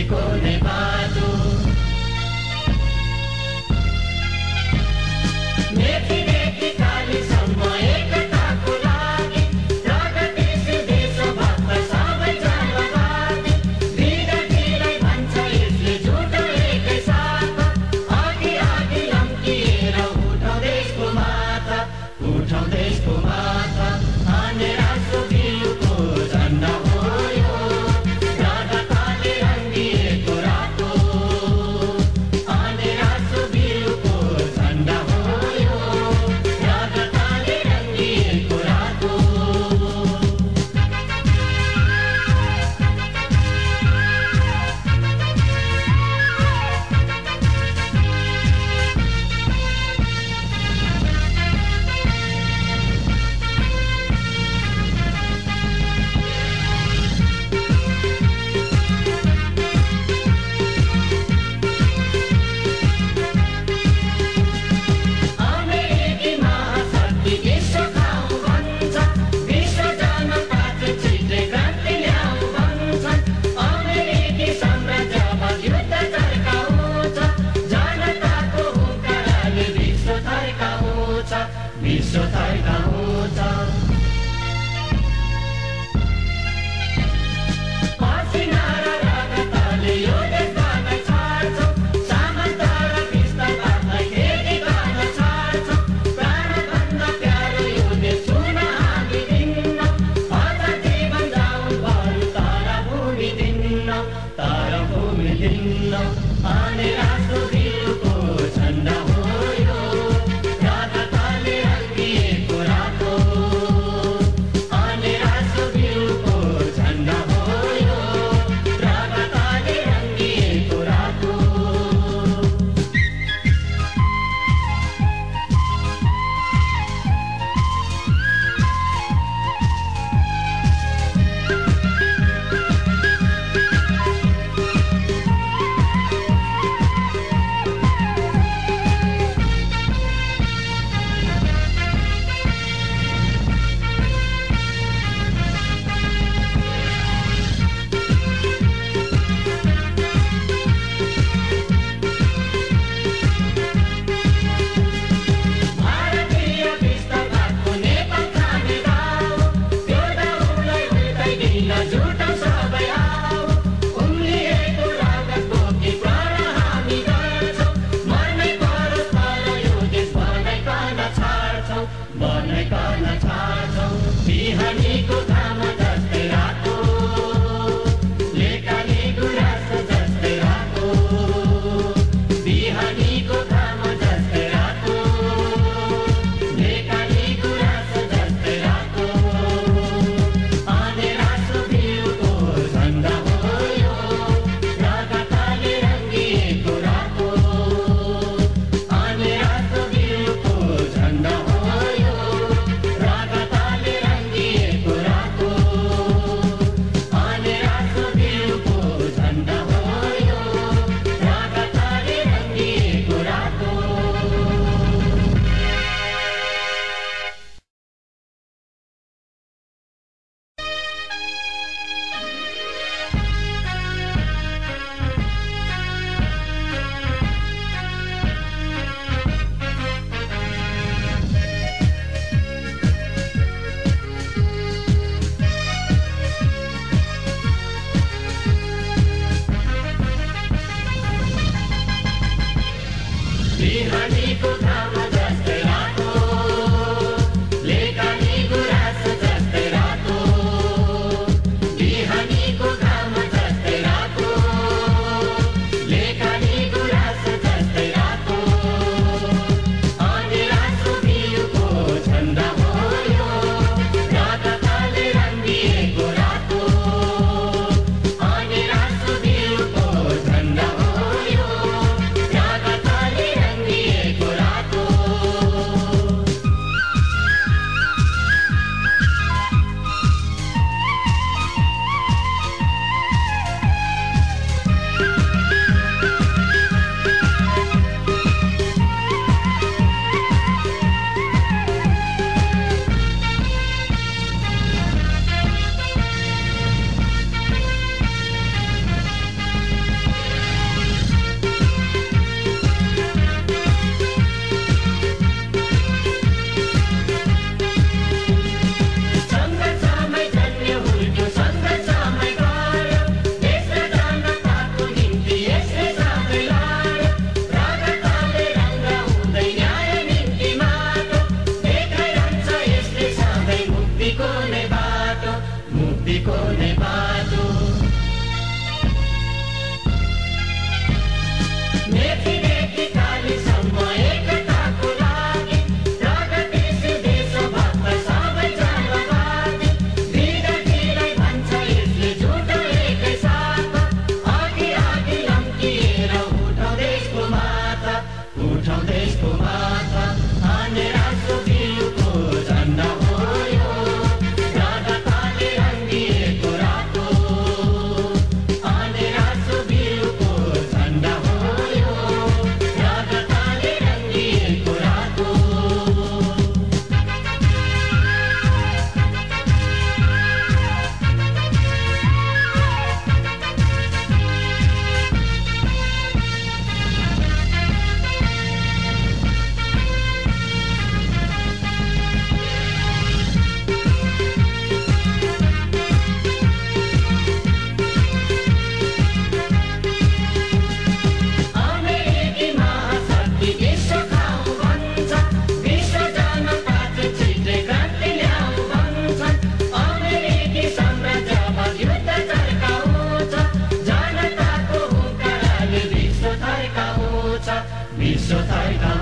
को नै बाटो मेचीदेखि कालीसम्म एकताको लागि प्रगतिशील देशभक्त सबै जनवादी विगतिलाई भन्छ यसले झुटो एकैसाथ अघि अघि लम्किएर उठौँ देशको माथा उठौँ देशको माथा अनेरा सुबिलको झन्डा हो यो रगतले रङ्गिएको रातो अनेरा सुबिलको झन्डा हो यो रगतले रङ्गिएको रातो अमेरिकी महाशक्ति विश्व खाऊ भन्छ विश्व जनता चाहिँ छिट्टै क्रान्ति ल्याऊ भन्छन् अमेरिकी साम्राज्यवाद युद्ध चर्काउँछ जनताको हुङ्काराले विश्व थर्काउँछ विश्व थर्काउँछ पसिना र रगतले यो देश गर्न छाड्छौँ सामन्त र विस्तारवादलाई खेती गर्न छाड्छौँ प्राणभन्दा प्यारो यो देश छुन हामी दिन्नौँ अझ जीवन जाउँ बरु तर भूमि दिन्नौँ अनेरा सुबिलको झन्डा हो यो रगतले रङ्गिएको रातो अनेरा सुबिलको झन्डा हो यो रगतले रङ्गिएको रातो भारतीय विस्तारवादको नेपाल खाने दाउ त्यो दाउलाई उल्टाइदिन झुटो सबै आऊ उम्लिएको रगत बोकी प्राण हामी गर्छौँ मर्नै परोस् तर यो देश बनाइकन छाड्छौँ बिहानीको घाम जस्तै रातो लेकाली गुराँस जस्तै रातो बिहानीको घाम जस्तै रातो लेकाली गुराँस जस्तै रातो अनेरा सुबिलको झन्डा हो यो रगतले रङ्गिएको रातो अनेरा सुबिलको झन्डा हो यो रगतले रङ्गिएको रातो अनेरा सुबिलको झन्डा हो यो रगतले रङ्गिएको रातो बिहानीको घाम जस्तै रातो लेकाली गुराँस जस्तै रातो बिहानीको घाम जस्तै रातो लेकाली गुराँस जस्तै रातो अनेरा सुबिलको झन्डा हो यो रगतले रङ्गिएको रातो अनेरा सुबिलको झन्डा हो यो रगतले रङ्गिएको रातो विश्व थैका